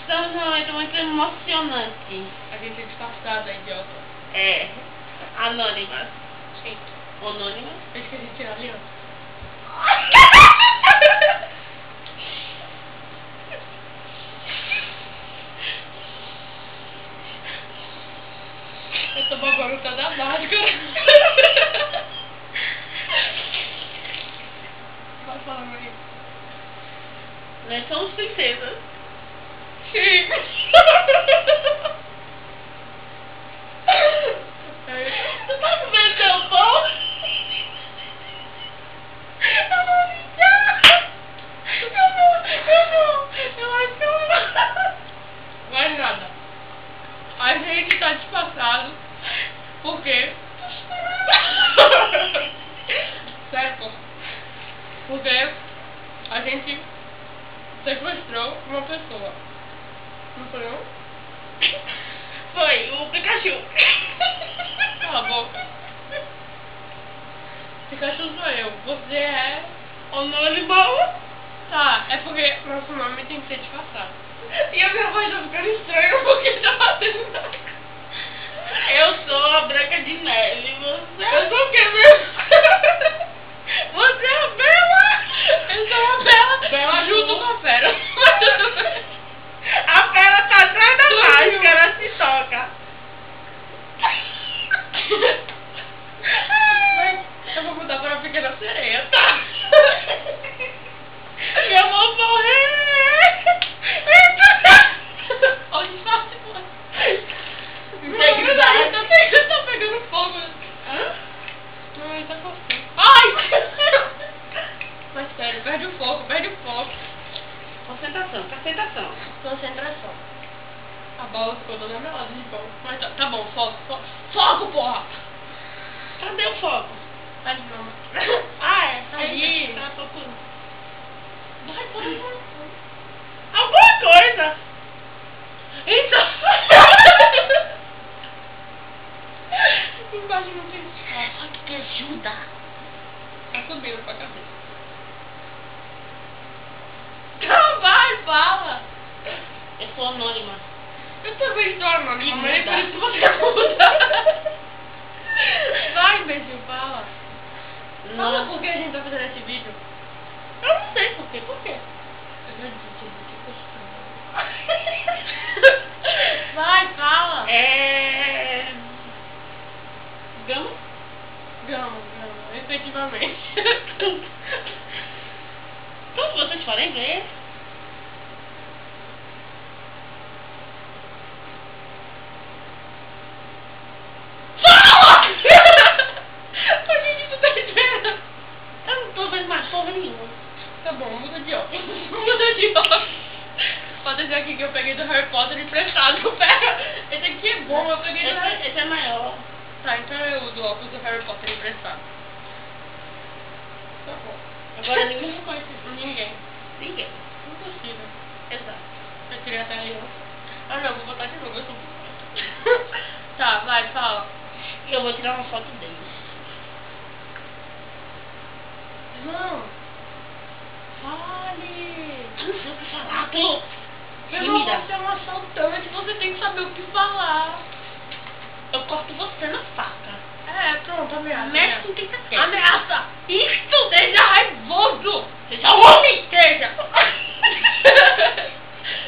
Não, é muito emocionante. A gente é disfarçada, idiota. É. Anônimas. Sim. Anônimas? Eu esqueci de tirar a aliança. Eu tô bagulho toda máscara. Pode falar, Maria. Nós somos princesas. Sim. Tu tá comendo teu pão? Eu vou mijar. Eu acho que eu não. Vai nada. A gente tá disfarçado. Por quê? Certo? Porque a gente sequestrou uma pessoa. Não foi não? Foi o Pikachu. Cala a boca. Pikachu sou eu. Você é... Anônimo. Tá, é porque nosso nome tem que ser disfarçado. E a minha voz tá ficando estranha porque tá fazendo nada. Eu sou a Branca de Neve. Você... Eu sou o quê mesmo? Você é a Bela. Eu sou a Bela. Bela junto com a Fera. A Bela tá atrás da máscara, se toca. Eu vou mudar para a Pequena Sereia, tá? Eu vou morrer. Olha o disfarce, pô. Integridade. Tá pegando fogo. Hã? Não, ele tá coçando. Ai! Mas sério, perde o foco, perde o foco. Concentração, concentração. Concentração. A bola ficou toda melada de bom. Mas tá bom, foco, foco. Foco, porra! Cadê o foco? Tá de novo. Ah, é. Ali. Tá procurando. Vai, vai. Alguma coisa. Então. Embaixo não tem espaço. Só que te ajuda. Tá subindo pra cabeça. Vai, fala. Eu sou anônima. Eu também sou anônima, mas é muda. por isso que você muda. Vai, imbecil, fala. Fala Não. por que a gente tá fazendo esse vídeo. Eu não sei por quê. Por quê? Vai, fala. É... Gama? Gama, efetivamente. Todos vocês falam inglês? Fala! A gente não tá esperando. Eu não tô vendo mais porra nenhuma. Tá bom, muda de óculos. Muda de óculos. Pode dizer aqui que eu peguei do Harry Potter emprestado. Pega. Esse aqui é bom, eu peguei do Harry Potter. Esse é maior. Tá, então eu uso o óculos do Harry Potter emprestado. Tá bom. Agora ninguém reconhece isso. Ninguém. Ninguém. Impossível. Exato. Eu queria até a aliança. Ah não, vou botar de novo, eu sou muito Tá, vai, fala. E eu vou tirar uma foto deles. Não. Fale. Eu não sei o que falar, tô Tímida. tímida. Você é um assaltante, você tem que saber o que falar. Eu corto você na faca. É, pronto, ameaça. Mexe com quem você quer. Ameaça! Isto! Seja raivoso! Seja homem! Seja!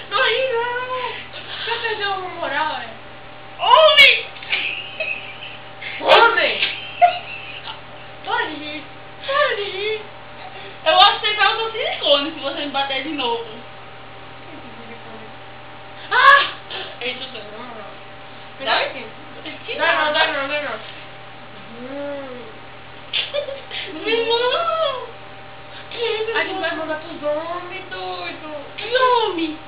Não ri, não! Você perdeu uma moral, é? Homem! Homem! Pode rir. Pode rir. Eu vou aceitar o seu silicone se você me bater de novo. Ah! Isso tudo, na moral. Me dá Dá? aqui. Dá Dá não. Não! A gente vai mandar pros homens, doido. Que homem?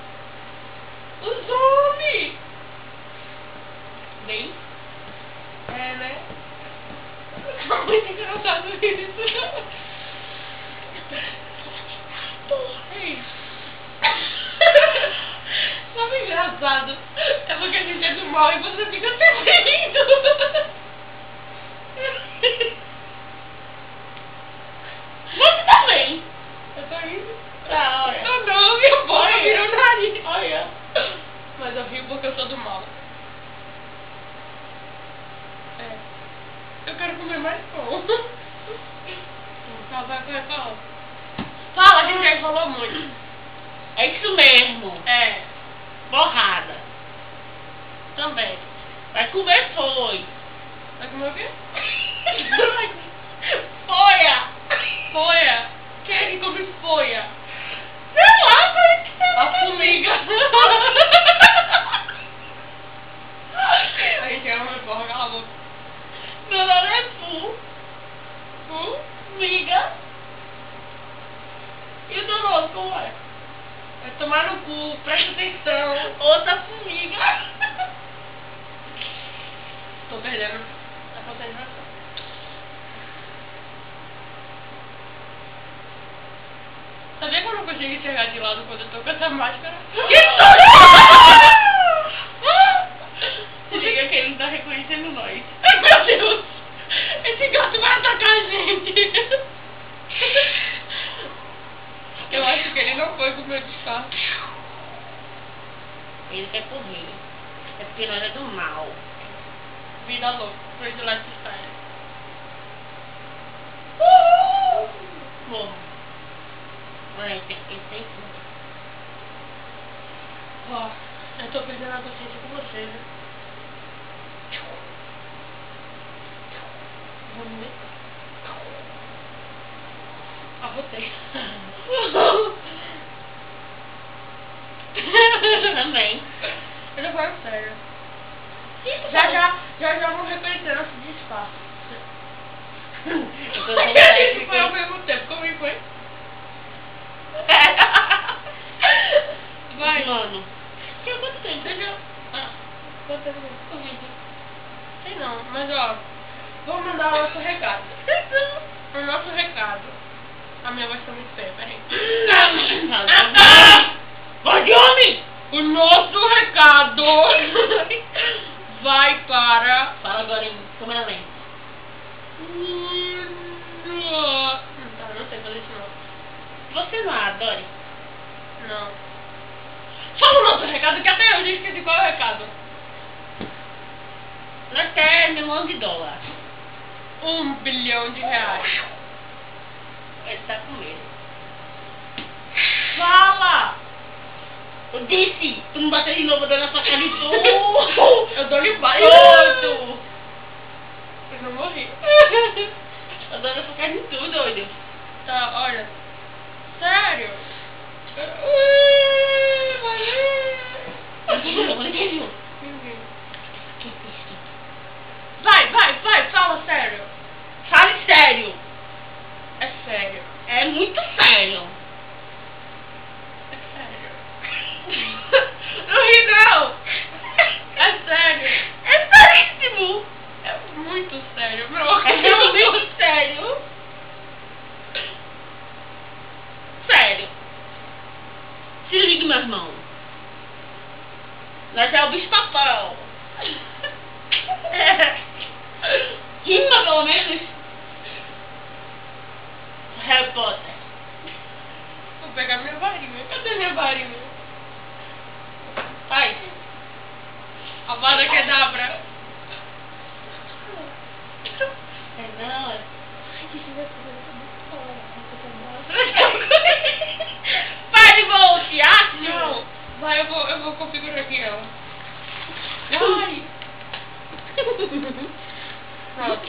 Os homens! Bem? É, né? Muito engraçado isso. Porra! Ei. Sabe engraçado? É porque a gente é do mal e você fica sempre rindo. Você também! Eu tô rindo. Ah, olha. Não, minha boca Olha. virou nariz. Olha. enrolou muito. É isso mesmo. É, Borrada. também. Vai comer foi. Vai comer o quê? Folha. Folha. Quem é que come folha? Sei lá, foi que você A formiga. A gente é uma porra, cala a boca. Meu nome é Fu. Miga. E o teu nome como é? Vai tomar no cu, presta atenção. Outra formiga. Tô perdendo a concentração. Sabia que eu não consigo enxergar de lado quando eu tô com essa máscara? Se liga que ele não tá reconhecendo nós. Ai, meu Deus! Esse gato vai atacar a gente! Eu acho que ele não foi com o meu disfarce. Ele quer correr. É porque nós é do mal. Vida louca, Crazy Lifestyle. Morra. Olha, ele tem que... Ó, eu tô perdendo a consciência com você, né? Vamos ver. Arrotei. Também. Eu tô falando sério. Isso, Já vão reconhecer nosso disfarce. Eu tô A gente foi ao mesmo tempo, como é que foi? Vai. Mano. Tinha quanto tempo? Deixa eu... quanto tempo? O vídeo. Sei não, mas ó, vou mandar o nosso recado. O nosso recado. A minha voz tá muito feia, peraí. Voz de homem! O nosso recado vai para... Fala agora em câmera lenta. Tá, não sei fazer isso não. Você não adora? Não. Fala o nosso recado, que até eu já esqueci qual é o recado. Nós queremos $1 milhão. R$1 bilhão. Ele tá com medo. Fala! Eu disse! Tu não bateu de novo dando a facada em tudo! Eu dou-lhe vários. Doido! Eu não morri. Eu dando a facada em tudo, doido! Tá, olha. Sério? Valeu! Vai, fala sério. Fale sério! É sério. É muito sério! É sério. Não ri não! É sério. É seríssimo! É muito sério, meu. É realmente sério! Sério! Se ligue, meu irmão! Nós é o bicho-papão! Rima, pelo menos! Harry Potter! Vou pegar minha varinha. Cadê minha varinha? Faz! Avada Kedavra. É não, é... Vai, volte! Acho! Não. Vai, eu vou configurar aqui ela. Vai. Pronto.